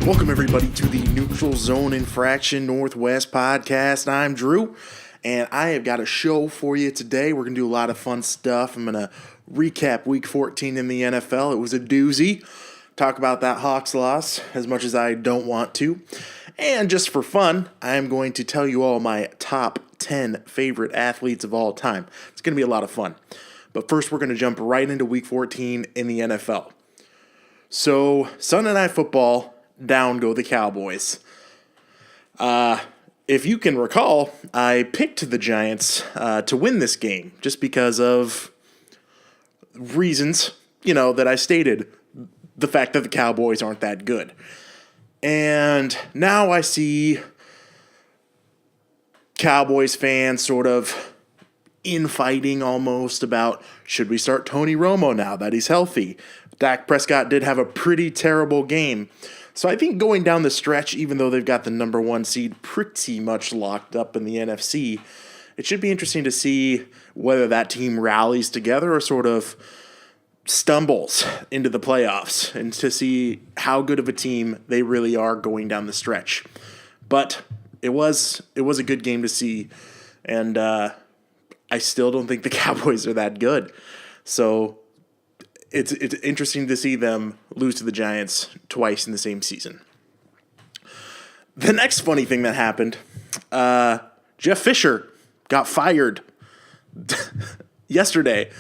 Welcome, everybody, to the Neutral Zone Infraction Northwest podcast. I'm Drew, and I have got a show for you today. We're going to do a lot of fun stuff. I'm going to recap Week 14 in the NFL. It was a doozy. Talk about that Hawks loss as much as I don't want to. And just for fun, I am going to tell you all my top 10 favorite athletes of all time. It's going to be a lot of fun. But first, we're going to jump right into Week 14 in the NFL. So, Sunday Night Football, down go the Cowboys. If you can recall, I picked the Giants to win this game just because of reasons, that I stated. The fact that the Cowboys aren't that good. And now I see Cowboys fans sort of infighting almost about, should we start Tony Romo now that he's healthy? Dak Prescott did have a pretty terrible game. So I think going down the stretch, even though they've got the number one seed pretty much locked up in the NFC, it should be interesting to see whether that team rallies together or sort of stumbles into the playoffs and to see how good of a team they really are going down the stretch. But it was a good game to see, and I still don't think the Cowboys are that good. So it's interesting to see them lose to the Giants twice in the same season. The next funny thing that happened, Jeff Fisher got fired yesterday.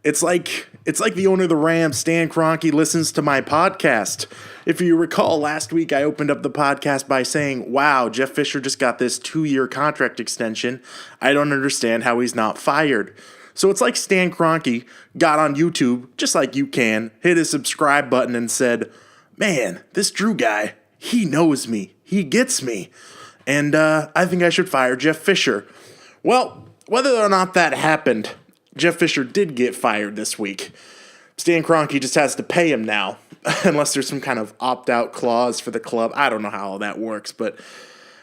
It's like the owner of the Rams, Stan Kroenke, listens to my podcast. If you recall, last week I opened up the podcast by saying, wow, Jeff Fisher just got this 2-year contract extension. I don't understand how he's not fired. So it's like Stan Kroenke got on YouTube, just like you can, hit his subscribe button and said, man, this Drew guy, he knows me. He gets me. And I think I should fire Jeff Fisher. Well, whether or not that happened, Jeff Fisher did get fired this week. Stan Kroenke just has to pay him now, unless there's some kind of opt-out clause for the club. I don't know how all that works, but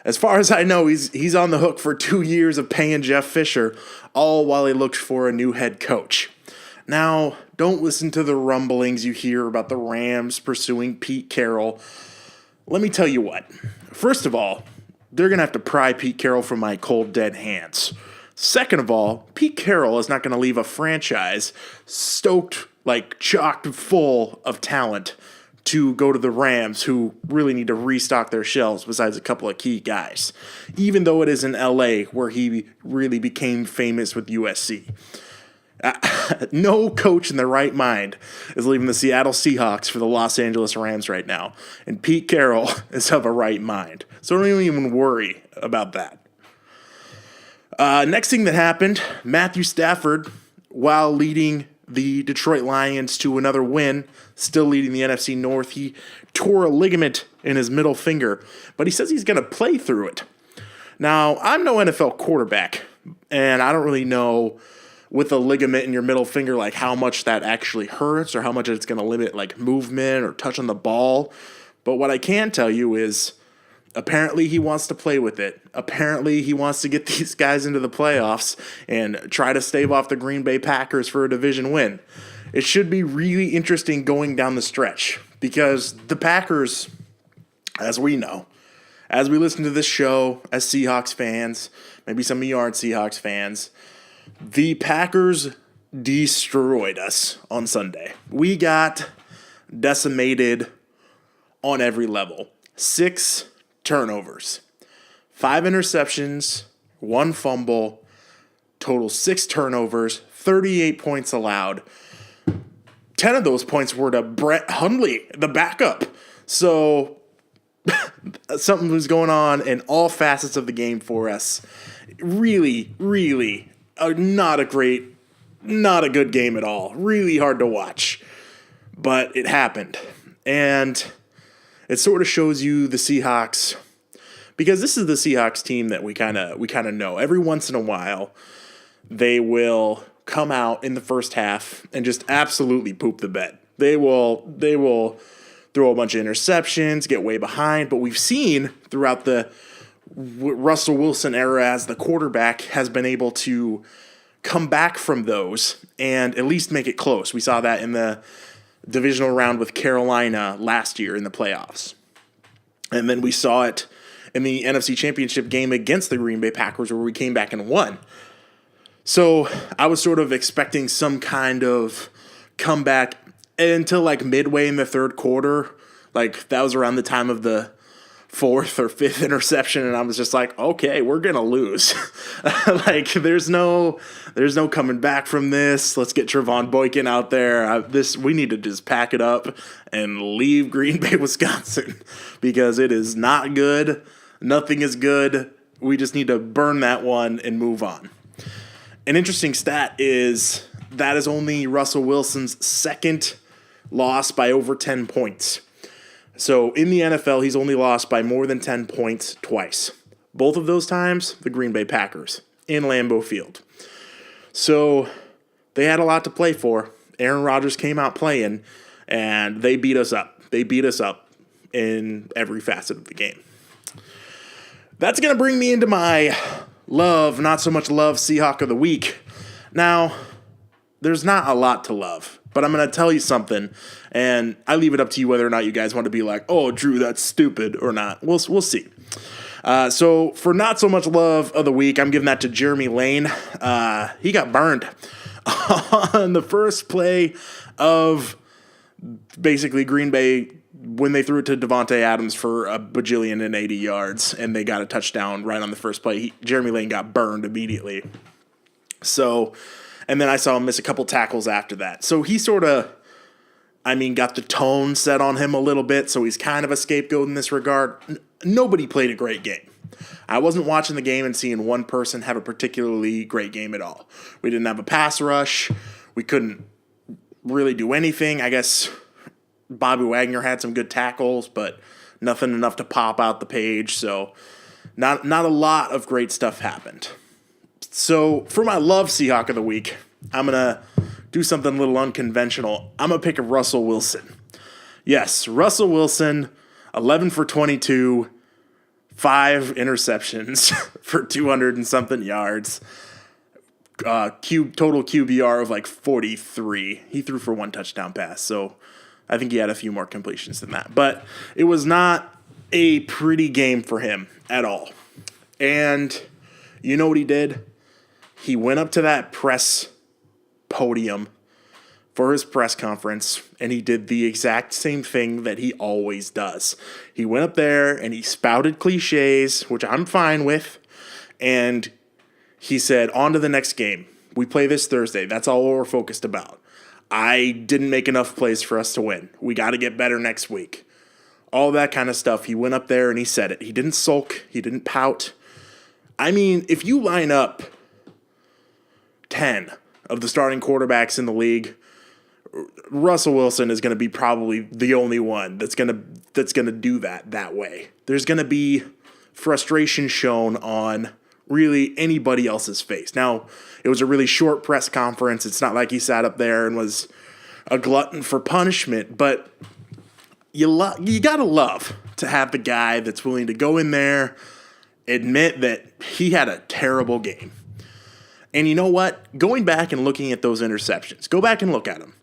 as far as I know, he's on the hook for 2 years of paying Jeff Fisher, all while he looks for a new head coach. Now, don't listen to the rumblings you hear about the Rams pursuing Pete Carroll. Let me tell you what. First of all, they're going to have to pry Pete Carroll from my cold, dead hands. Second of all, Pete Carroll is not going to leave a franchise stoked, chocked full of talent to go to the Rams, who really need to restock their shelves besides a couple of key guys, even though it is in LA where he really became famous with USC. No coach in their right mind is leaving the Seattle Seahawks for the Los Angeles Rams right now, and Pete Carroll is of a right mind. So don't even worry about that. Next thing that happened, Matthew Stafford, while leading the Detroit Lions to another win, still leading the NFC North, he tore a ligament in his middle finger, but he says he's going to play through it. Now, I'm no NFL quarterback, and I don't really know with a ligament in your middle finger, how much that actually hurts or how much it's going to limit, movement or touch on the ball. But what I can tell you is apparently he wants to play with it. Apparently he wants to get these guys into the playoffs and try to stave off the Green Bay Packers for a division win. It should be really interesting going down the stretch because the Packers, as we know, as we listen to this show as Seahawks fans, maybe some of you aren't Seahawks fans, the Packers destroyed us on Sunday. We got decimated on every level. 6 turnovers, 5 interceptions, 1 fumble, total 6 turnovers, 38 points allowed. 10 of those points were to Brett Hundley, the backup. So something was going on in all facets of the game for us. Really, really not a good game at all. Really hard to watch. But it happened. And it sort of shows you the Seahawks, because this is the Seahawks team that we kind of know. Every once in a while, they will come out in the first half and just absolutely poop the bed. They will throw a bunch of interceptions, get way behind. But we've seen throughout the Russell Wilson era as the quarterback has been able to come back from those and at least make it close. We saw that in the divisional round with Carolina last year in the playoffs. And then we saw it in the NFC Championship game against the Green Bay Packers where we came back and won. So I was sort of expecting some kind of comeback until like midway in the third quarter. Like that was around the time of the fourth or fifth interception, and I was just like, okay, we're gonna lose. Like there's no coming back from this. Let's get Trevon Boykin out there. We need to just pack it up and leave Green Bay, Wisconsin, because it is not good. Nothing is good. We just need to burn that one and move on. An interesting stat is that is only Russell Wilson's second loss by over 10 points. So in the NFL, he's only lost by more than 10 points twice. Both of those times, the Green Bay Packers in Lambeau Field. So they had a lot to play for. Aaron Rodgers came out playing, and they beat us up. They beat us up in every facet of the game. That's going to bring me into my love, not so much love, Seahawk of the Week. Now, there's not a lot to love, but I'm going to tell you something, and I leave it up to you whether or not you guys want to be like, oh, Drew, that's stupid, or not. We'll see. So for not so much love of the week, I'm giving that to Jeremy Lane. He got burned on the first play of basically Green Bay when they threw it to Devontae Adams for a bajillion and 80 yards, and they got a touchdown right on the first play. Jeremy Lane got burned immediately. So, and then I saw him miss a couple tackles after that. So he sort of, got the tone set on him a little bit, so he's kind of a scapegoat in this regard. Nobody played a great game. I wasn't watching the game and seeing one person have a particularly great game at all. We didn't have a pass rush. We couldn't really do anything. I guess Bobby Wagner had some good tackles, but nothing enough to pop out the page. So not a lot of great stuff happened. So for my love Seahawk of the week, I'm going to do something a little unconventional. I'm going to pick a Russell Wilson. Yes, Russell Wilson, 11 for 22, 5 interceptions for 200 and something yards. Total QBR of like 43. He threw for 1 touchdown pass, so I think he had a few more completions than that. But it was not a pretty game for him at all. And you know what he did? He went up to that press podium for his press conference, and he did the exact same thing that he always does. He went up there and he spouted cliches, which I'm fine with, and he said, on to the next game. We play this Thursday. That's all we're focused about. I didn't make enough plays for us to win. We got to get better next week. All that kind of stuff. He went up there and he said it. He didn't sulk. He didn't pout. If you line up 10 of the starting quarterbacks in the league, Russell Wilson is going to be probably the only one that's going to do that way. There's going to be frustration shown on really anybody else's face. Now, it was a really short press conference. It's not like he sat up there and was a glutton for punishment, but you got to love to have the guy that's willing to go in there, admit that he had a terrible game. And you know what? Going back and looking at those interceptions, go back and look at them.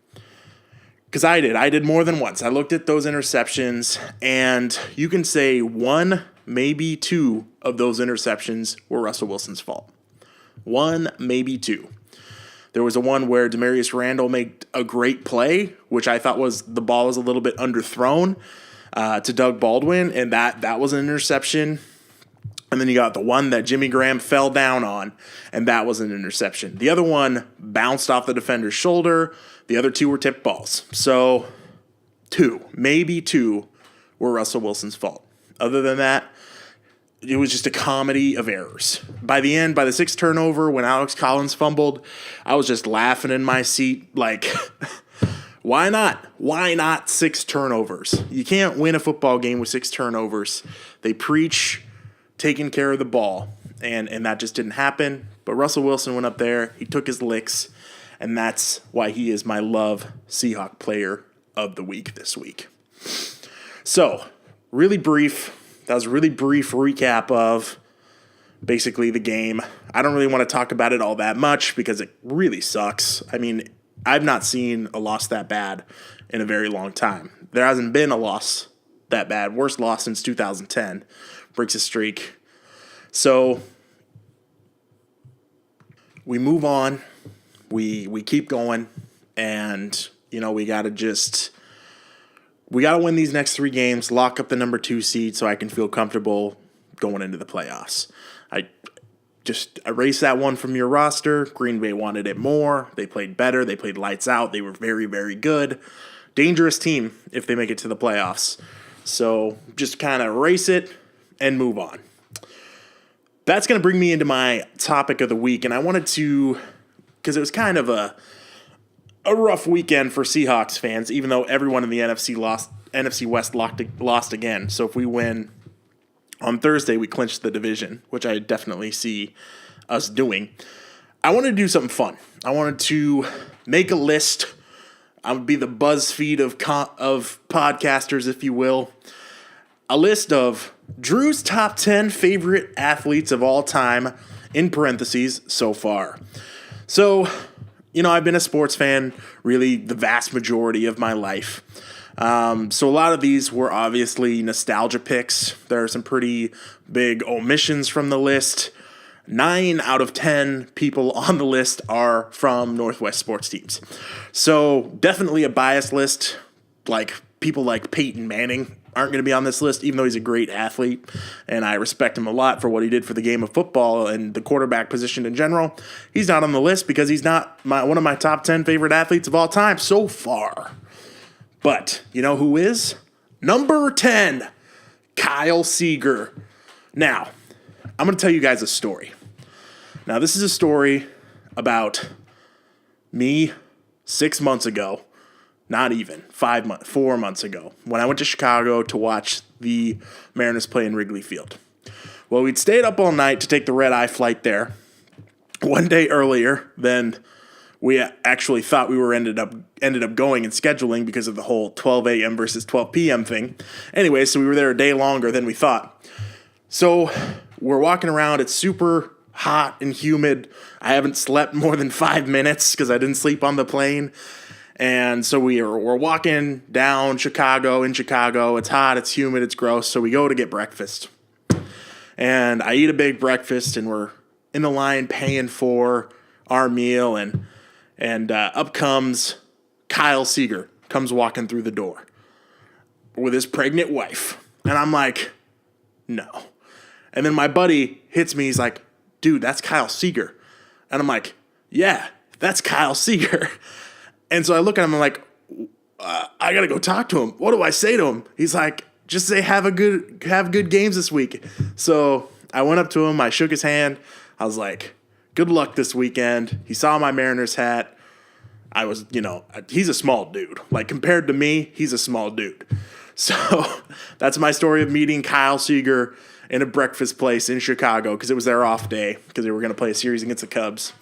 Because I did more than once. I looked at those interceptions, and you can say 1, maybe 2 of those interceptions were Russell Wilson's fault. 1, maybe 2. There was a one where Demarius Randall made a great play, which I thought the ball was a little bit underthrown to Doug Baldwin, and that was an interception. And then you got the one that Jimmy Graham fell down on, and that was an interception. The other one bounced off the defender's shoulder. The other 2 were tipped balls. So 2, maybe 2, were Russell Wilson's fault. Other than that, it was just a comedy of errors. By the end, by the 6th turnover, when Alex Collins fumbled, I was just laughing in my seat like, why not? Why not 6 turnovers? You can't win a football game with 6 turnovers. They preach taking care of the ball, and that just didn't happen. But Russell Wilson went up there, he took his licks, and that's why he is my love Seahawk player of the week this week. So, really brief. That was a really brief recap of basically the game. I don't really want to talk about it all that much because it really sucks. I've not seen a loss that bad in a very long time. There hasn't been a loss that bad. Worst loss since 2010. Breaks a streak. So we move on. We keep going. And, we got to win these next 3 games, lock up the number 2 seed so I can feel comfortable going into the playoffs. I just erase that one from your roster. Green Bay wanted it more. They played better. They played lights out. They were very, very good. Dangerous team if they make it to the playoffs. So just kind of erase it and move on. That's going to bring me into my topic of the week. And I wanted to, because it was kind of a rough weekend for Seahawks fans, even though everyone in the NFC West lost again. So if we win on Thursday, we clinched the division, which I definitely see us doing. I wanted to do something fun. I wanted to make a list. I would be the BuzzFeed of podcasters, if you will. A list of Drew's top 10 favorite athletes of all time, in parentheses, so far. So, I've been a sports fan really the vast majority of my life. So a lot of these were obviously nostalgia picks. There are some pretty big omissions from the list. 9 out of 10 people on the list are from Northwest sports teams. So definitely a biased list. Like people like Peyton Manning aren't going to be on this list, even though he's a great athlete. And I respect him a lot for what he did for the game of football and the quarterback position in general. He's not on the list because he's not one of my top 10 favorite athletes of all time so far. But you know who is? Number 10, Kyle Seager. Now, I'm going to tell you guys a story. Now, this is a story about me 6 months ago, not even 4 months ago, when I went to Chicago to watch the Mariners play in Wrigley Field. Well, we'd stayed up all night to take the red-eye flight there. One day earlier than we actually thought we were ended up going and scheduling because of the whole 12 a.m. versus 12 p.m. thing. Anyway, so we were there a day longer than we thought. So we're walking around. It's super hot and humid. I haven't slept more than 5 minutes because I didn't sleep on the plane. And so we're walking down Chicago, in Chicago. It's hot, it's humid, it's gross. So we go to get breakfast. And I eat a big breakfast, and we're in the line paying for our meal. And up comes Kyle Seager, comes walking through the door with his pregnant wife. And I'm like, no. And then my buddy hits me. He's like, dude, that's Kyle Seager. And I'm like, yeah, that's Kyle Seager. And so I look at him and I'm like, I got to go talk to him. What do I say to him? He's like, just say have good games this week. So I went up to him. I shook his hand. I was like, good luck this weekend. He saw my Mariners hat. I was, he's a small dude. Like compared to me, he's a small dude. So that's my story of meeting Kyle Seager in a breakfast place in Chicago because it was their off day because they were going to play a series against the Cubs.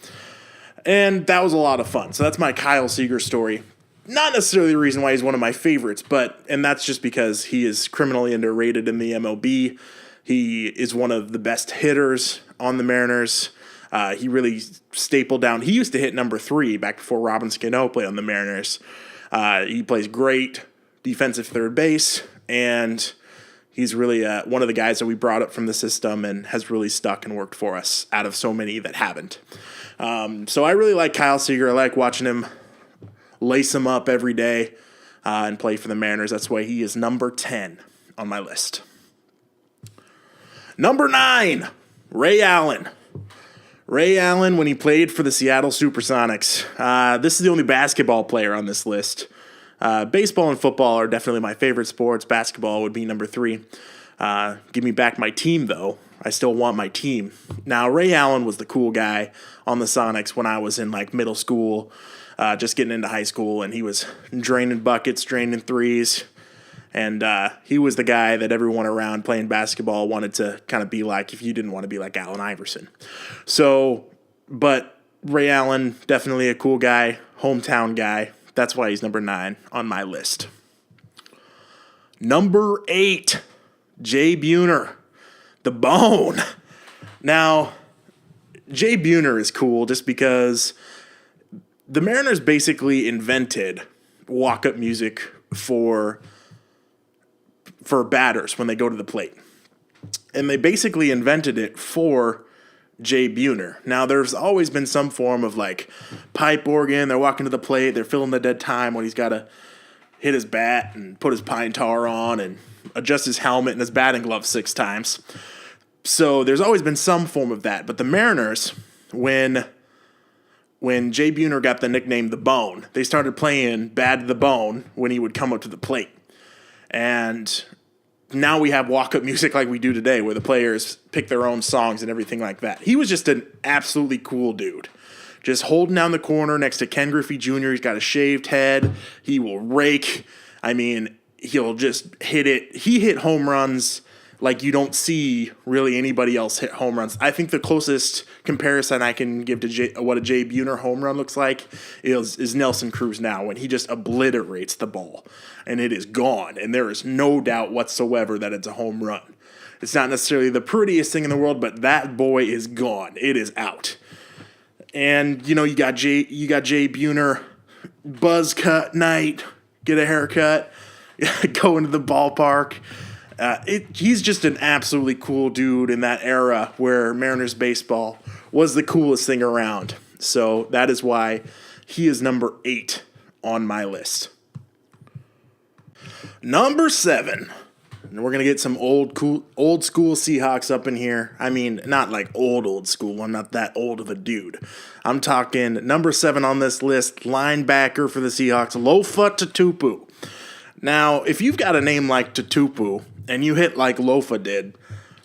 And that was a lot of fun. So that's my Kyle Seager story. Not necessarily the reason why he's one of my favorites, and that's just because he is criminally underrated in the MLB. He is one of the best hitters on the Mariners. He really stapled down. He used to hit number 3 back before Robinson Cano played on the Mariners. He plays great defensive third base, and he's really one of the guys that we brought up from the system and has really stuck and worked for us out of so many that haven't. So I really like Kyle Seager. I like watching him lace him up every day and play for the Mariners. That's why he is number 10 on my list. Number 9, Ray Allen. Ray Allen, when he played for the Seattle Supersonics. This is the only basketball player on this list. Baseball and football are definitely my favorite sports. Basketball would be number 3. Give me back my team, though. I still want my team. Now, Ray Allen was the cool guy on the Sonics when I was in middle school, just getting into high school, and he was draining buckets, draining threes. And he was the guy that everyone around playing basketball wanted to kind of be like if you didn't want to be like Allen Iverson. So, but Ray Allen, definitely a cool guy, hometown guy. That's why he's number 9 on my list. Number 8, Jay Buhner, the Bone. Now, Jay Buhner is cool just because the Mariners basically invented walk-up music for for batters when they go to the plate. And they basically invented it for Jay Buhner. Now, there's always been some form of like pipe organ. They're walking to the plate. They're filling the dead time when he's got to hit his bat and put his pine tar on and adjust his helmet and his batting glove 6 times. So there's always been some form of that. But the Mariners, when Jay Buhner got the nickname The Bone, they started playing Bad to the Bone when he would come up to the plate. And now we have walk-up music like we do today where the players pick their own songs and everything like that. He was just an absolutely cool dude. Just holding down the corner next to Ken Griffey Jr. He's got a shaved head. He will rake. I mean, he'll just hit it. He hit home runs like you don't see really anybody else hit home runs. I think the closest comparison I can give to what a Jay Buhner home run looks like is Nelson Cruz now, when he just obliterates the ball and it is gone. And there is no doubt whatsoever that it's a home run. It's not necessarily the prettiest thing in the world, but that boy is gone. It is out. And, you got Jay Buhner, buzz cut night, get a haircut, go into the ballpark. He's just an absolutely cool dude in that era where Mariners baseball was the coolest thing around. So that is why he is number 8 on my list. Number 7. And we're going to get some old school Seahawks up in here. I mean, not like old school. I'm not that old of a dude. I'm talking number 7 on this list, linebacker for the Seahawks, Lofa Tatupu. Now, if you've got a name like Tatupu and you hit like Lofa did,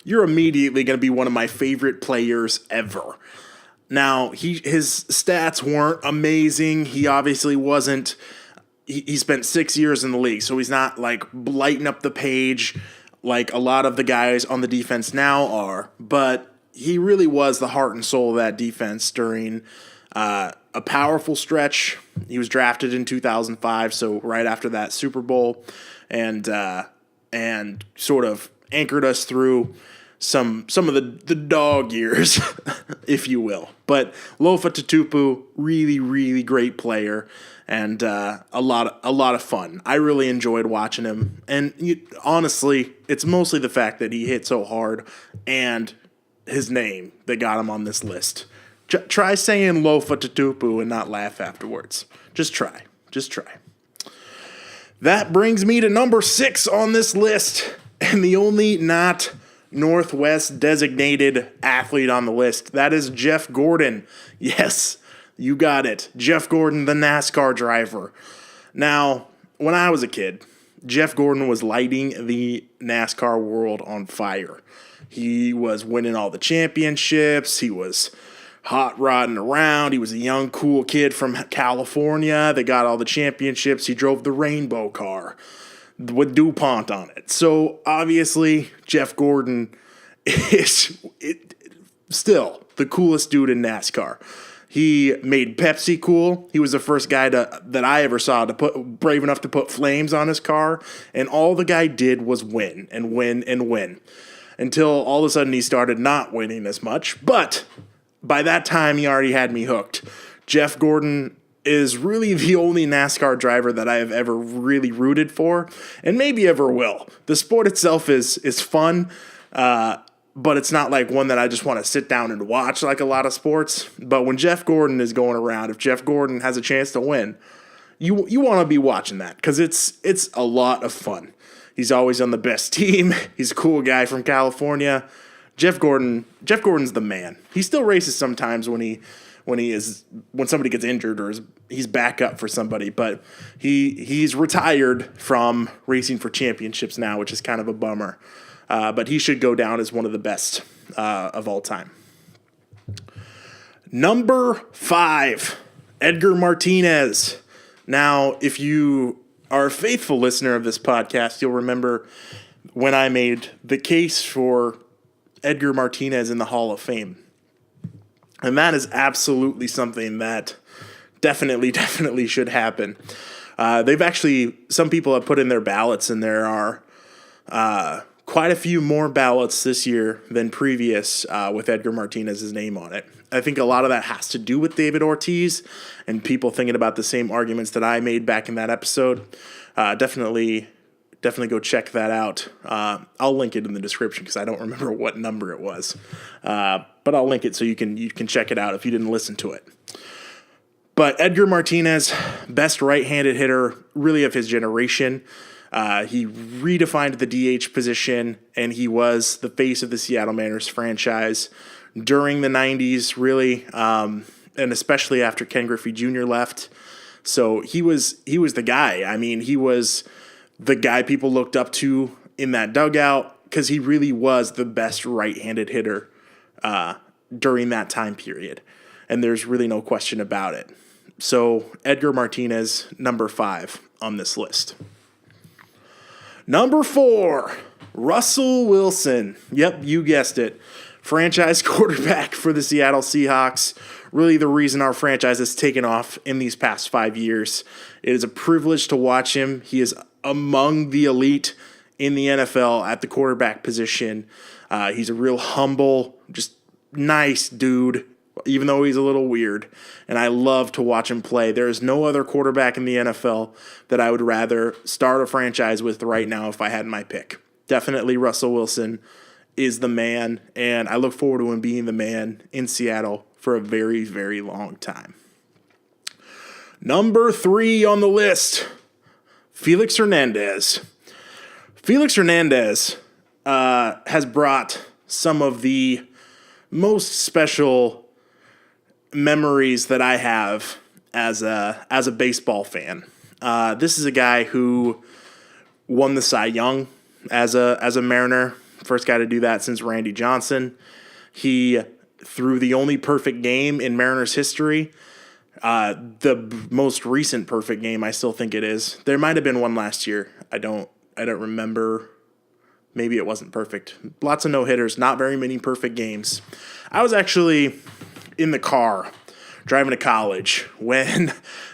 you're immediately going to be one of my favorite players ever. Now, his stats weren't amazing. He obviously wasn't. He spent 6 years in the league, so he's not like lighting up the page like a lot of the guys on the defense now are. But he really was the heart and soul of that defense during a powerful stretch. He was drafted in 2005, so right after that Super Bowl, and sort of anchored us through some of the dog years, if you will. But Lofa Tatupu, really, really great player, and a lot of fun. I really enjoyed watching him, and honestly, it's mostly the fact that he hit so hard and his name that got him on this list. Try saying Lofa Tatupu and not laugh afterwards. Just try. That brings me to number 6 on this list, and the only not Northwest designated athlete on the list. That is Jeff Gordon. Yes, you got it. Jeff Gordon, the NASCAR driver. Now, when I was a kid, Jeff Gordon was lighting the NASCAR world on fire. He was winning all the championships. He was hot rodding around. He was a young, cool kid from California that got all the championships. He drove the rainbow car with DuPont on it. So, obviously, Jeff Gordon is still the coolest dude in NASCAR. He made Pepsi cool. He was the first guy that I ever saw to put brave enough to put flames on his car, and all the guy did was win and win and win until all of a sudden he started not winning as much. But by that time, he already had me hooked. Jeff Gordon is really the only NASCAR driver that I have ever really rooted for, and maybe ever will. The sport itself is fun, but it's not like one that I just want to sit down and watch like a lot of sports. But when Jeff Gordon is going around, if Jeff Gordon has a chance to win, you want to be watching that because it's a lot of fun. He's always on the best team. He's a cool guy from California. Jeff Gordon's the man. He still races sometimes when somebody gets injured or he's back up for somebody, but he's retired from racing for championships now, which is kind of a bummer. But he should go down as one of the best of all time. Number 5, Edgar Martinez. Now, if you are a faithful listener of this podcast, you'll remember when I made the case for Edgar Martinez in the Hall of Fame. And that is absolutely something that definitely should happen. Some people have put in their ballots, and there are quite a few more ballots this year than previous with Edgar Martinez's name on it. I think a lot of that has to do with David Ortiz and people thinking about the same arguments that I made back in that episode. Definitely definitely go check that out. I'll link it in the description because I don't remember what number it was. But I'll link it so you can check it out if you didn't listen to it. But Edgar Martinez, best right-handed hitter really of his generation. He redefined the DH position, and he was the face of the Seattle Mariners franchise during the 90s, really, and especially after Ken Griffey Jr. left. So he was the guy. I mean, he was the guy people looked up to in that dugout because he really was the best right-handed hitter during that time period, and there's really no question about it. So Edgar Martinez, number 5 on this list. Number 4, Russell Wilson. Yep, you guessed it. Franchise quarterback for the Seattle Seahawks. Really the reason our franchise has taken off in these past 5 years. It is a privilege to watch him. He is among the elite in the NFL at the quarterback position. He's a real humble, just nice dude, even though he's a little weird, and I love to watch him play. There is no other quarterback in the NFL that I would rather start a franchise with right now if I had my pick. Definitely Russell Wilson is the man, and I look forward to him being the man in Seattle for a very, very long time. Number 3 on the list, Felix Hernandez. Felix Hernandez has brought some of the most special memories that I have as a baseball fan. This is a guy who won the Cy Young as a Mariner. First guy to do that since Randy Johnson. He threw the only perfect game in Mariners history. The most recent perfect game, I still think it is. There might have been one last year. I don't remember. Maybe it wasn't perfect. Lots of no-hitters, not very many perfect games. I was actually in the car driving to college when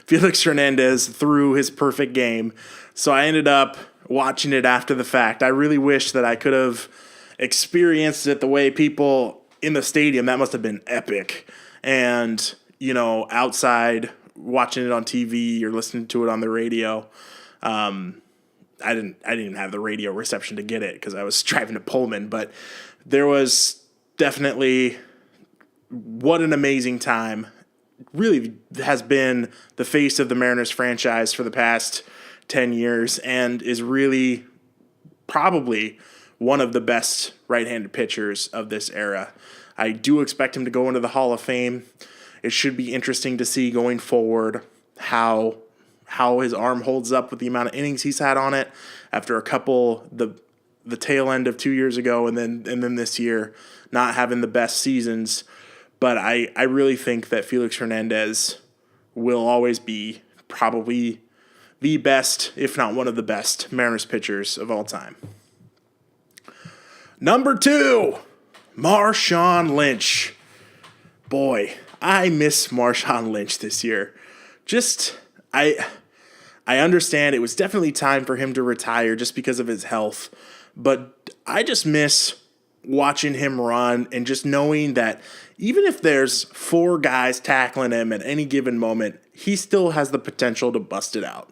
Felix Hernandez threw his perfect game. So I ended up watching it after the fact. I really wish that I could have experienced it the way people in the stadium. That must have been epic. And, outside watching it on TV or listening to it on the radio. I didn't even have the radio reception to get it because I was driving to Pullman, but there was definitely, what an amazing time. Really has been the face of the Mariners franchise for the past 10 years and is really probably one of the best right-handed pitchers of this era. I do expect him to go into the Hall of Fame. It should be interesting to see going forward how his arm holds up with the amount of innings he's had on it after a couple, the tail end of 2 years ago and then this year not having the best seasons. But I really think that Felix Hernandez will always be probably the best, if not one of the best, Mariners pitchers of all time. Number 2, Marshawn Lynch. Boy, I miss Marshawn Lynch this year. I understand it was definitely time for him to retire just because of his health, but I just miss watching him run and just knowing that even if there's 4 guys tackling him at any given moment, he still has the potential to bust it out.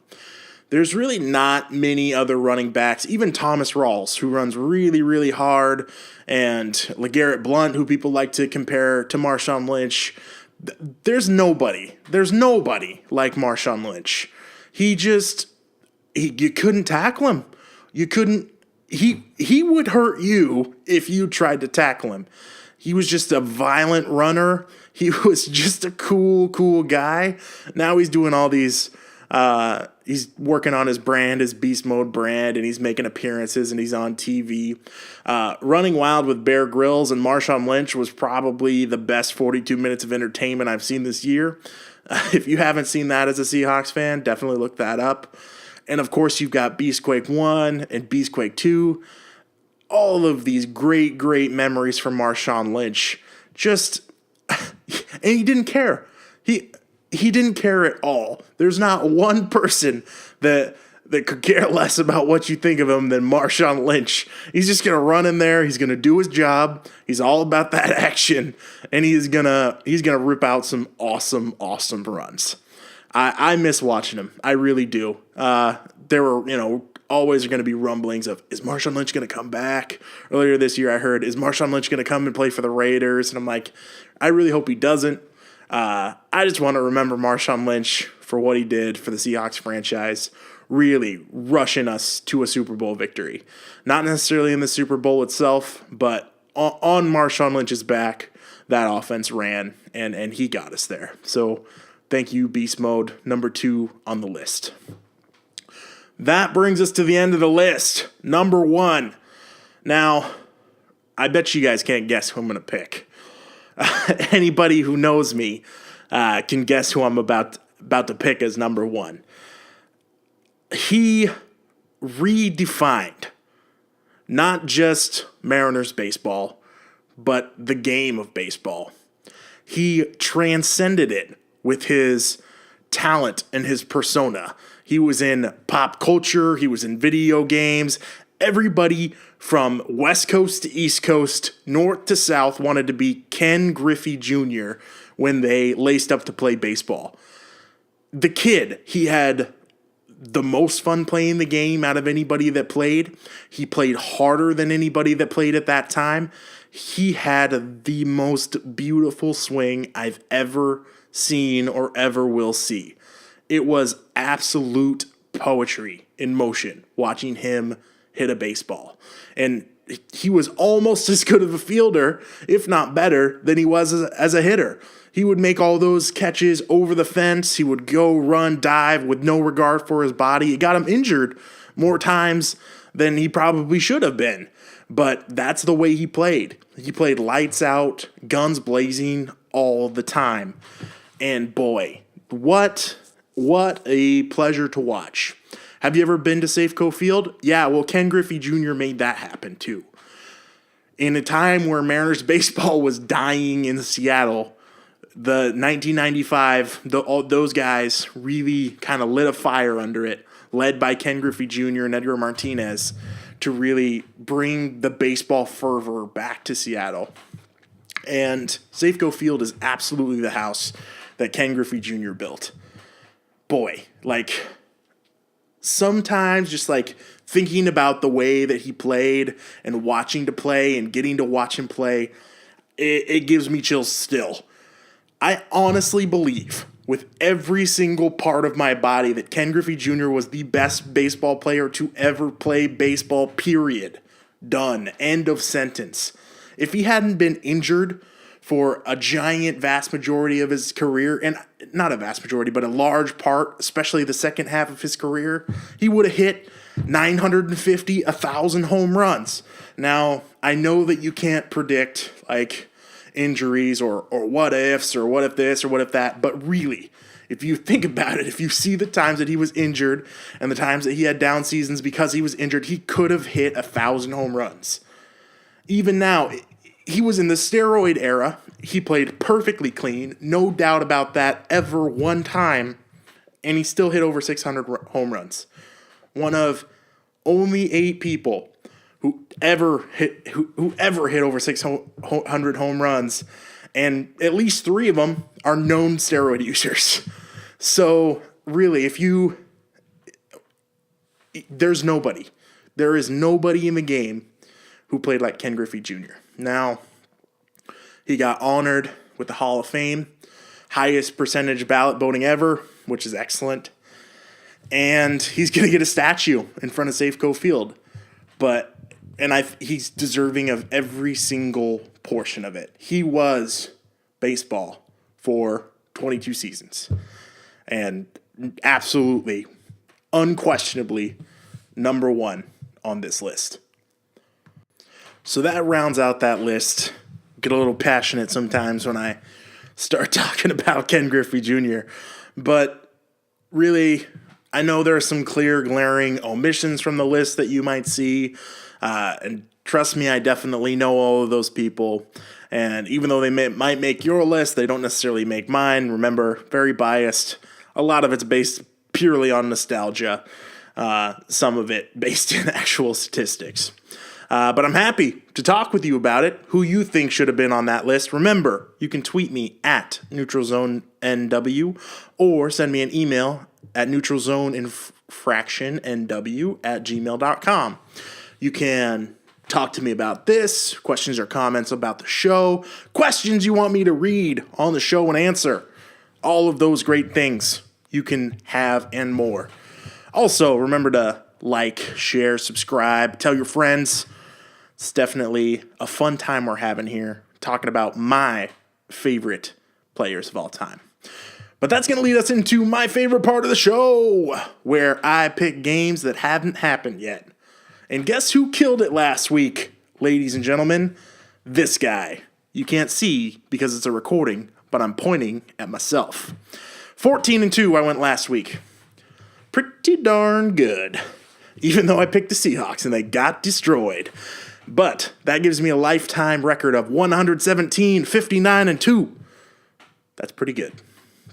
There's really not many other running backs, even Thomas Rawls, who runs really, really hard, and LeGarrette Blount, who people like to compare to Marshawn Lynch. There's nobody like Marshawn Lynch. You couldn't tackle him. He would hurt you if you tried to tackle him. He was just a violent runner. He was just a cool guy. Now he's doing all these, he's working on his brand, his Beast Mode brand, and he's making appearances and he's on TV. Running Wild with Bear Grylls and Marshawn Lynch was probably the best 42 minutes of entertainment I've seen this year. If you haven't seen that as a Seahawks fan, definitely look that up. And, of course, you've got Beastquake 1 and Beastquake 2. All of these great, great memories from Marshawn Lynch. And he didn't care. He didn't care at all. There's not one person that could care less about what you think of him than Marshawn Lynch. He's just going to run in there. He's going to do his job. He's all about that action. And he's gonna rip out some awesome, awesome runs. I miss watching him. I really do. There were, always are going to be rumblings of, is Marshawn Lynch going to come back? Earlier this year I heard, is Marshawn Lynch going to come and play for the Raiders? And I'm like, I really hope he doesn't. I just want to remember Marshawn Lynch for what he did for the Seahawks franchise, really rushing us to a Super Bowl victory. Not necessarily in the Super Bowl itself, but on Marshawn Lynch's back, that offense ran, and he got us there. So thank you, Beast Mode, number 2 on the list. That brings us to the end of the list. Number 1. Now, I bet you guys can't guess who I'm going to pick. Anybody who knows me can guess who I'm about to pick as number 1. He redefined not just Mariners baseball, but the game of baseball. He transcended it with his talent and his persona. He was in pop culture. He was in video games. Everybody from West Coast to East Coast, North to South wanted to be Ken Griffey Jr. when they laced up to play baseball. The kid, he had the most fun playing the game out of anybody that played. He played harder than anybody that played at that time. He had the most beautiful swing I've ever seen or ever will see. It was absolute poetry in motion watching him hit a baseball. And he was almost as good of a fielder, if not better, than he was as a hitter. He would make all those catches over the fence. He would go, run, dive with no regard for his body. It got him injured more times than he probably should have been. But that's the way he played. He played lights out, guns blazing all the time. And boy, what a pleasure to watch. Have you ever been to Safeco Field? Yeah, well, Ken Griffey Jr. made that happen too. In a time where Mariners baseball was dying in Seattle, the 1995, those guys really kind of lit a fire under it, led by Ken Griffey Jr. and Edgar Martinez, to really bring the baseball fervor back to Seattle. And Safeco Field is absolutely the house that Ken Griffey Jr. built. Boy, sometimes just thinking about the way that he played and watching to play and getting to watch him play, it gives me chills still. I honestly believe with every single part of my body that Ken Griffey Jr. was the best baseball player to ever play baseball, period. Done. End of sentence. If he hadn't been injured for a giant vast majority of his career, and not a vast majority, but a large part, especially the second half of his career, he would have hit 950, 1,000 home runs. Now, I know that you can't predict injuries or what ifs or what if this or what if that, but really, if you think about it, if you see the times that he was injured and the times that he had down seasons because he was injured, he could have hit 1,000 home runs. Even now, he was in the steroid era. He played perfectly clean, no doubt about that, ever one time, and he still hit over 600 home runs. One of only 8 people who ever hit over 600 home runs, and at least 3 of them are known steroid users. So really, there is nobody in the game who played like Ken Griffey Jr. Now, he got honored with the Hall of Fame, highest percentage ballot voting ever, which is excellent. And he's going to get a statue in front of Safeco Field. He's deserving of every single portion of it. He was baseball for 22 seasons. And absolutely, unquestionably, number 1 on this list. So that rounds out that list. Get a little passionate sometimes when I start talking about Ken Griffey Jr. But really, I know there are some clear, glaring omissions from the list that you might see. And trust me, I definitely know all of those people. And even though they might make your list, they don't necessarily make mine. Remember, very biased. A lot of it's based purely on nostalgia. Some of it based in actual statistics. But I'm happy to talk with you about it, who you think should have been on that list. Remember, you can tweet me at Neutral Zone NW or send me an email at Neutral Zone Infraction NW at gmail.com. You can talk to me about this, questions or comments about the show, questions you want me to read on the show and answer. All of those great things you can have and more. Also, remember to like, share, subscribe, tell your friends. It's definitely a fun time we're having here, talking about my favorite players of all time. But that's going to lead us into my favorite part of the show, where I pick games that haven't happened yet. And guess who killed it last week, ladies and gentlemen? This guy. You can't see because it's a recording, but I'm pointing at myself. 14-2 I went last week. Pretty darn good. Even though I picked the Seahawks and they got destroyed. But that gives me a lifetime record of 117, 59, and 2. That's pretty good.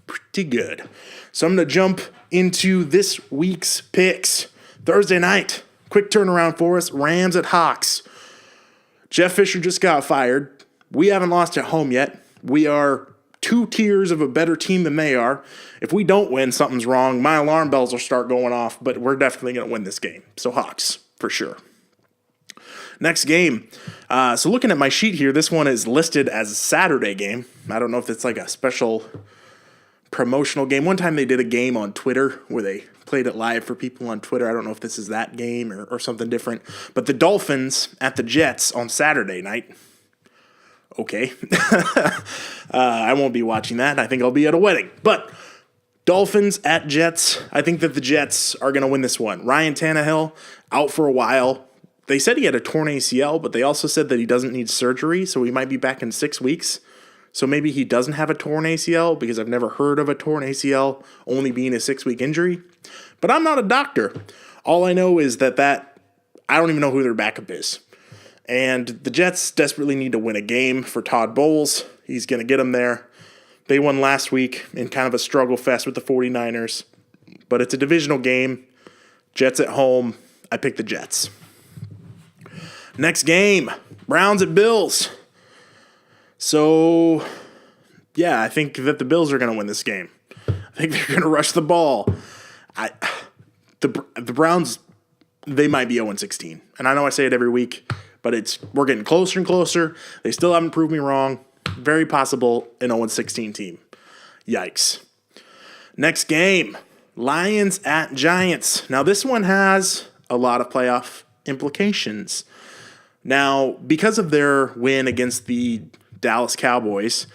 Pretty good. So I'm going to jump into this week's picks. Thursday night, quick turnaround for us. Rams at Hawks. Jeff Fisher just got fired. We haven't lost at home yet. We are 2 tiers of a better team than they are. If we don't win, something's wrong. My alarm bells will start going off, but we're definitely going to win this game. So Hawks, for sure. Next game. So looking at my sheet here, this one is listed as a Saturday game. I don't know if it's like a special promotional game. One time they did a game on Twitter where they played it live for people on Twitter. I don't know if this is that game or something different. But the Dolphins at the Jets on Saturday night. Okay. I won't be watching that. I think I'll be at a wedding. But Dolphins at Jets. I think that the Jets are going to win this one. Ryan Tannehill out for a while. They said he had a torn ACL, but they also said that he doesn't need surgery, so he might be back in 6 weeks. So maybe he doesn't have a torn ACL, because I've never heard of a torn ACL only being a 6-week injury. But I'm not a doctor. All I know is that I don't even know who their backup is. And the Jets desperately need to win a game for Todd Bowles. He's going to get them there. They won last week in kind of a struggle fest with the 49ers. But it's a divisional game. Jets at home. I pick the Jets. Next game, Browns at Bills. So, yeah, I think that the Bills are going to win this game. I think they're going to rush the ball. The Browns, they might be 0-16. And I know I say it every week, but we're getting closer and closer. They still haven't proved me wrong. Very possible an 0-16 team. Yikes. Next game, Lions at Giants. Now, this one has a lot of playoff implications. Now, because of their win against the Dallas Cowboys,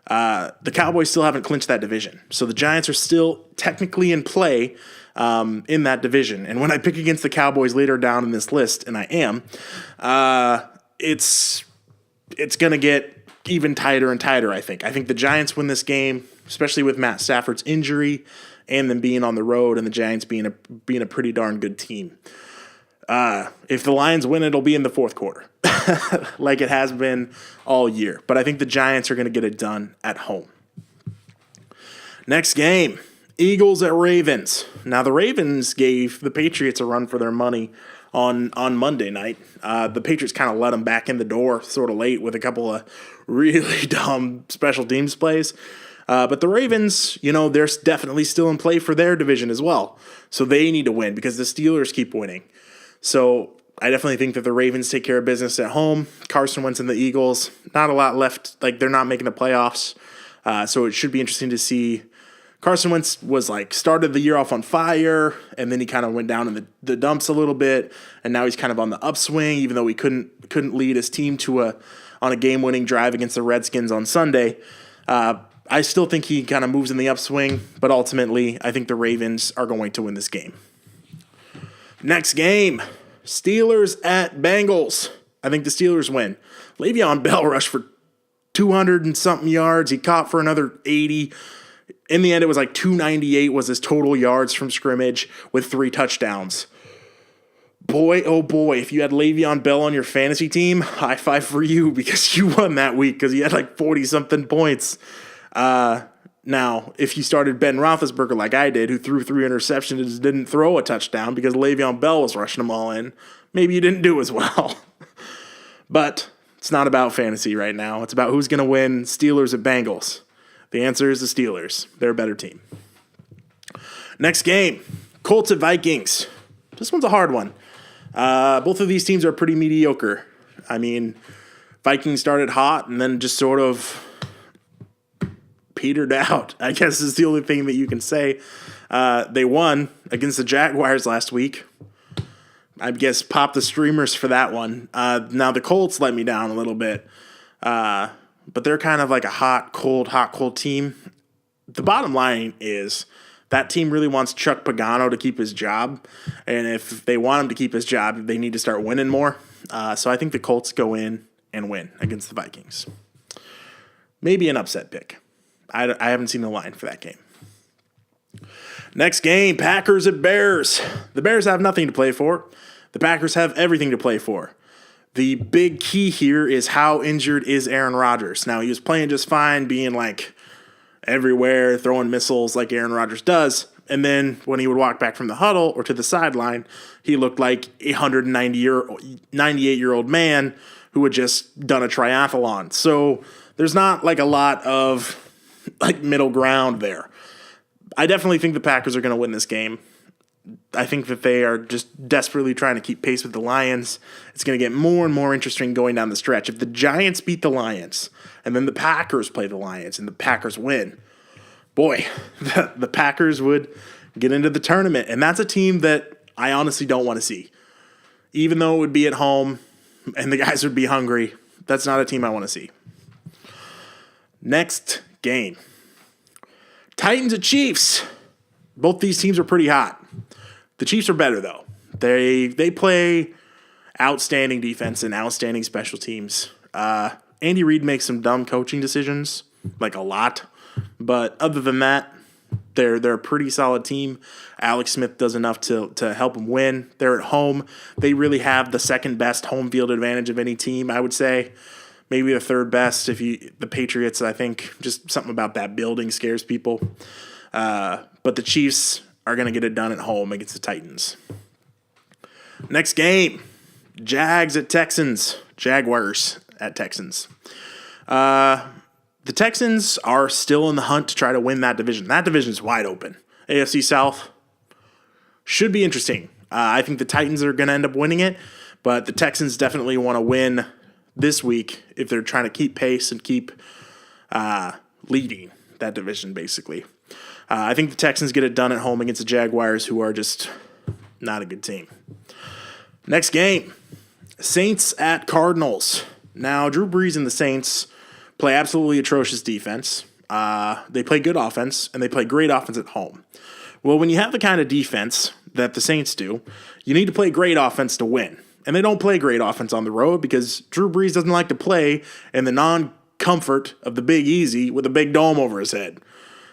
the Cowboys still haven't clinched that division. So the Giants are still technically in play in that division. And when I pick against the Cowboys later down in this list, and I am, it's going to get even tighter and tighter, I think. I think the Giants win this game, especially with Matt Stafford's injury and them being on the road and the Giants being a pretty darn good team. If the Lions win, it'll be in the fourth quarter, like it has been all year. But I think the Giants are going to get it done at home. Next game, Eagles at Ravens. Now, the Ravens gave the Patriots a run for their money on Monday night. The Patriots kind of let them back in the door sort of late with a couple of really dumb special teams plays. But the Ravens, they're definitely still in play for their division as well. So they need to win because the Steelers keep winning. So I definitely think that the Ravens take care of business at home. Carson Wentz and the Eagles, not a lot left. Like, they're not making the playoffs. So it should be interesting to see. Carson Wentz started the year off on fire, and then he kind of went down in the dumps a little bit, and now he's kind of on the upswing, even though he couldn't lead his team on a game-winning drive against the Redskins on Sunday. I still think he kind of moves in the upswing, but ultimately I think the Ravens are going to win this game. Next game, Steelers at Bengals. I think the Steelers win. Le'Veon Bell rushed for 200 and something yards. He caught for another 80. In the end, it was like 298 was his total yards from scrimmage with 3 touchdowns. Boy, oh boy, if you had Le'Veon Bell on your fantasy team, high five for you because you won that week because he had like 40-something points. Now, if you started Ben Roethlisberger like I did, who threw 3 interceptions and didn't throw a touchdown because Le'Veon Bell was rushing them all in, maybe you didn't do as well. But it's not about fantasy right now. It's about who's going to win, Steelers at Bengals. The answer is the Steelers. They're a better team. Next game, Colts at Vikings. This one's a hard one. Both of these teams are pretty mediocre. I mean, Vikings started hot and then just sort of petered out, I guess is the only thing that you can say. They won against the Jaguars last week. I guess pop the streamers for that one. Now the Colts let me down a little bit. But they're kind of like a hot, cold team. The bottom line is that team really wants Chuck Pagano to keep his job. And if they want him to keep his job, they need to start winning more. So I think the Colts go in and win against the Vikings. Maybe an upset pick. I haven't seen the line for that game. Next game, Packers at Bears. The Bears have nothing to play for. The Packers have everything to play for. The big key here is how injured is Aaron Rodgers. Now, he was playing just fine, being like everywhere, throwing missiles like Aaron Rodgers does. And then when he would walk back from the huddle or to the sideline, he looked like a 98-year-old man who had just done a triathlon. So there's not like a lot of like middle ground there. I definitely think the Packers are going to win this game. I think that they are just desperately trying to keep pace with the Lions. It's going to get more and more interesting going down the stretch. If the Giants beat the Lions and then the Packers play the Lions and the Packers win, boy, the Packers would get into the tournament. And that's a team that I honestly don't want to see. Even though it would be at home and the guys would be hungry, that's not a team I want to see. Next game. Titans at Chiefs. Both these teams are pretty hot. The Chiefs are better, though. They play outstanding defense and outstanding special teams. Andy Reid makes some dumb coaching decisions, like a lot. But other than that, they're a pretty solid team. Alex Smith does enough to help them win. They're at home. They really have the second best home field advantage of any team, I would say. Maybe the third best the Patriots, I think. Just something about that building scares people. But the Chiefs are going to get it done at home against the Titans. Next game, Jags at Texans. Jaguars at Texans. The Texans are still in the hunt to try to win that division. That division is wide open. AFC South should be interesting. I think the Titans are going to end up winning it, but the Texans definitely want to win this week if they're trying to keep pace and keep leading that division, basically. I think the Texans get it done at home against the Jaguars, who are just not a good team. Next game, Saints at Cardinals. Now, Drew Brees and the Saints play absolutely atrocious defense. They play good offense, and they play great offense at home. Well, when you have the kind of defense that the Saints do, you need to play great offense to win. And they don't play great offense on the road because Drew Brees doesn't like to play in the non-comfort of the Big Easy with a big dome over his head.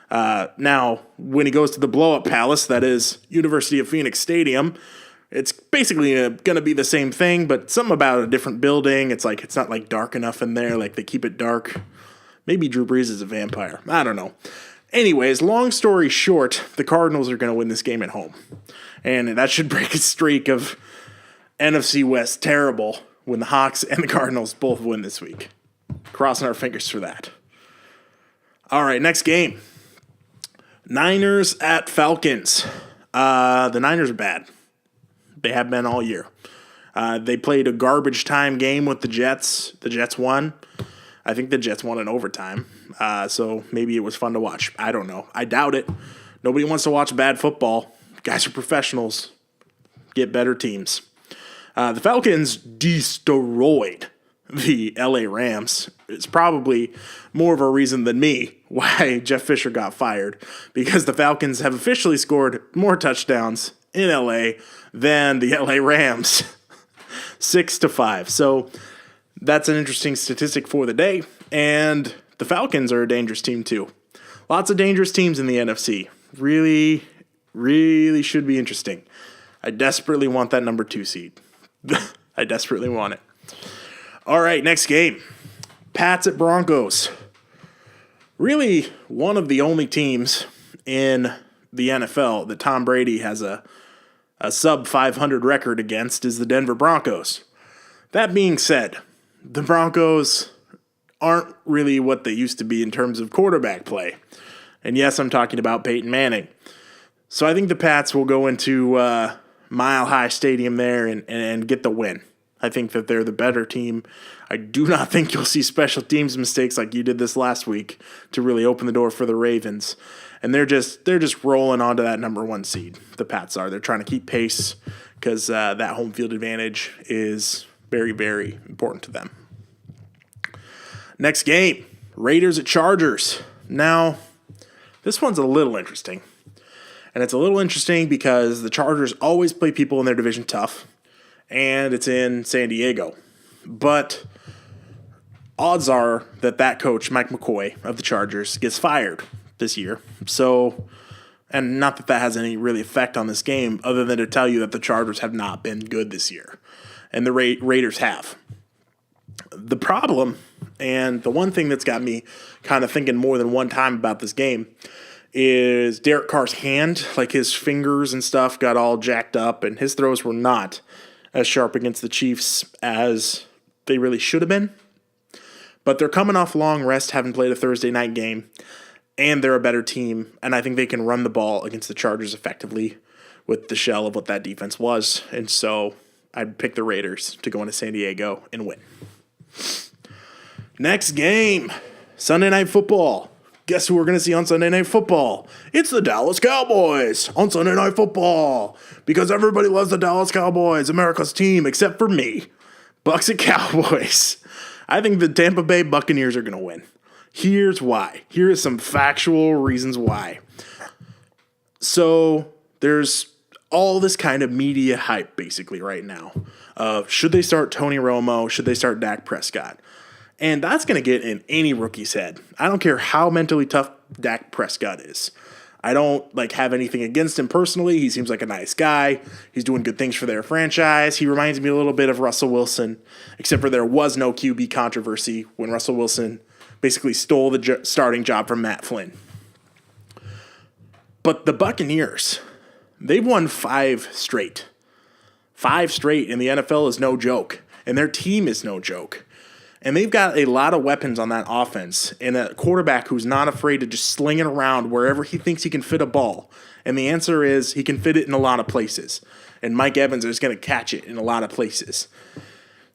Now, when he goes to the blow-up palace, that is University of Phoenix Stadium, it's basically going to be the same thing, but something about a different building. It's like it's not like dark enough in there. Like they keep it dark. Maybe Drew Brees is a vampire. I don't know. Anyways, long story short, the Cardinals are going to win this game at home. And that should break a streak of NFC West terrible when the Hawks and the Cardinals both win this week. Crossing our fingers for that. All right, next game. Niners at Falcons. The Niners are bad. They have been all year. They played a garbage time game with the Jets. The Jets won. I think the Jets won in overtime. So maybe it was fun to watch. I don't know. I doubt it. Nobody wants to watch bad football. Guys are professionals. Get better teams. The Falcons destroyed the LA Rams. It's probably more of a reason than me why Jeff Fisher got fired, because the Falcons have officially scored more touchdowns in LA than the LA Rams. 6-5. So that's an interesting statistic for the day. And the Falcons are a dangerous team too. Lots of dangerous teams in the NFC. Really, really should be interesting. I desperately want that number 2 seed. I desperately want it. All right, next game. Pats at Broncos. Really one of the only teams in the NFL that Tom Brady has a sub-500 record against is the Denver Broncos. That being said, the Broncos aren't really what they used to be in terms of quarterback play. And yes, I'm talking about Peyton Manning. So I think the Pats will go into Mile High Stadium there and get the win. I think that they're the better team. I do not think you'll see special teams mistakes like you did this last week to really open the door for the Ravens. And they're just rolling onto that number 1 seed. The Pats are. They're trying to keep pace because that home field advantage is very, very important to them. Next game, Raiders at Chargers. Now, this one's a little interesting. And it's a little interesting because the Chargers always play people in their division tough, and it's in San Diego. But odds are that coach, Mike McCoy of the Chargers, gets fired this year. So, and not that has any really effect on this game other than to tell you that the Chargers have not been good this year. And the Raiders have. The problem, and the one thing that's got me kind of thinking more than one time about this game, is Derek Carr's hand, like his fingers and stuff got all jacked up, and his throws were not as sharp against the Chiefs as they really should have been. But they're coming off long rest, having played a Thursday night game, and they're a better team, and I think they can run the ball against the Chargers effectively with the shell of what that defense was. And so I'd pick the Raiders to go into San Diego and win. Next game, Sunday Night Football. Guess who we're going to see on Sunday Night Football? It's the Dallas Cowboys on Sunday Night Football. Because everybody loves the Dallas Cowboys, America's team, except for me. Bucs at Cowboys. I think the Tampa Bay Buccaneers are going to win. Here's why. Here is some factual reasons why. So there's all this kind of media hype basically right now. Should they start Tony Romo? Should they start Dak Prescott? And that's going to get in any rookie's head. I don't care how mentally tough Dak Prescott is. I don't have anything against him personally. He seems like a nice guy. He's doing good things for their franchise. He reminds me a little bit of Russell Wilson, except for there was no QB controversy when Russell Wilson basically stole the starting job from Matt Flynn. But the Buccaneers, they've won 5 straight. 5 straight in the NFL is no joke, and their team is no joke. And they've got a lot of weapons on that offense and a quarterback who's not afraid to just sling it around wherever he thinks he can fit a ball. And the answer is he can fit it in a lot of places. And Mike Evans is going to catch it in a lot of places.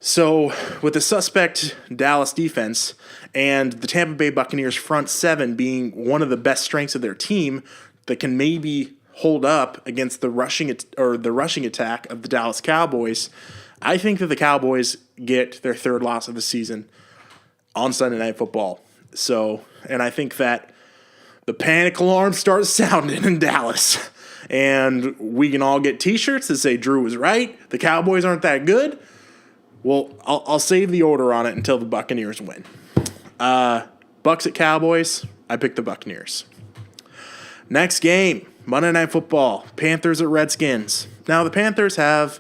So with the suspect Dallas defense and the Tampa Bay Buccaneers front 7 being one of the best strengths of their team that can maybe hold up against the rushing attack of the Dallas Cowboys, I think that the Cowboys get their 3rd loss of the season on Sunday Night Football. So, and I think that the panic alarm starts sounding in Dallas. And we can all get T-shirts that say Drew was right. The Cowboys aren't that good. Well, I'll save the order on it until the Buccaneers win. Bucs at Cowboys, I pick the Buccaneers. Next game, Monday Night Football, Panthers at Redskins. Now, the Panthers have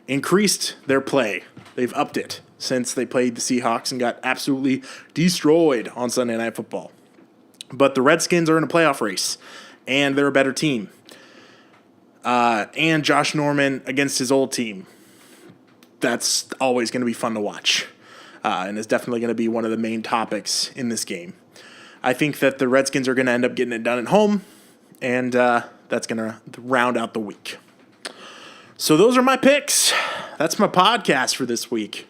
increased their play. They've upped it since they played the Seahawks and got absolutely destroyed on Sunday Night Football. But the Redskins are in a playoff race, and they're a better team. And Josh Norman against his old team. That's always going to be fun to watch, and is definitely going to be one of the main topics in this game. I think that the Redskins are going to end up getting it done at home, and that's going to round out the week. So those are my picks. That's my podcast for this week.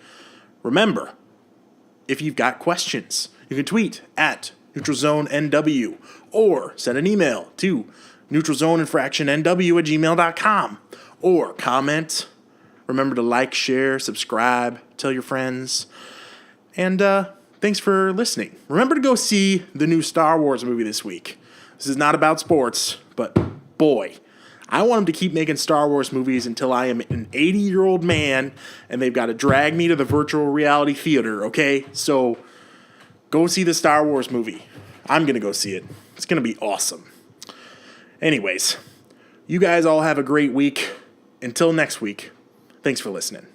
Remember, if you've got questions, you can tweet at Neutral Zone NW or send an email to Neutral Zone Infraction NW at gmail.com or comment. Remember to like, share, subscribe, tell your friends. And thanks for listening. Remember to go see the new Star Wars movie this week. This is not about sports, but boy, I want them to keep making Star Wars movies until I am an 80-year-old man and they've got to drag me to the virtual reality theater, okay? So go see the Star Wars movie. I'm going to go see it. It's going to be awesome. Anyways, you guys all have a great week. Until next week, thanks for listening.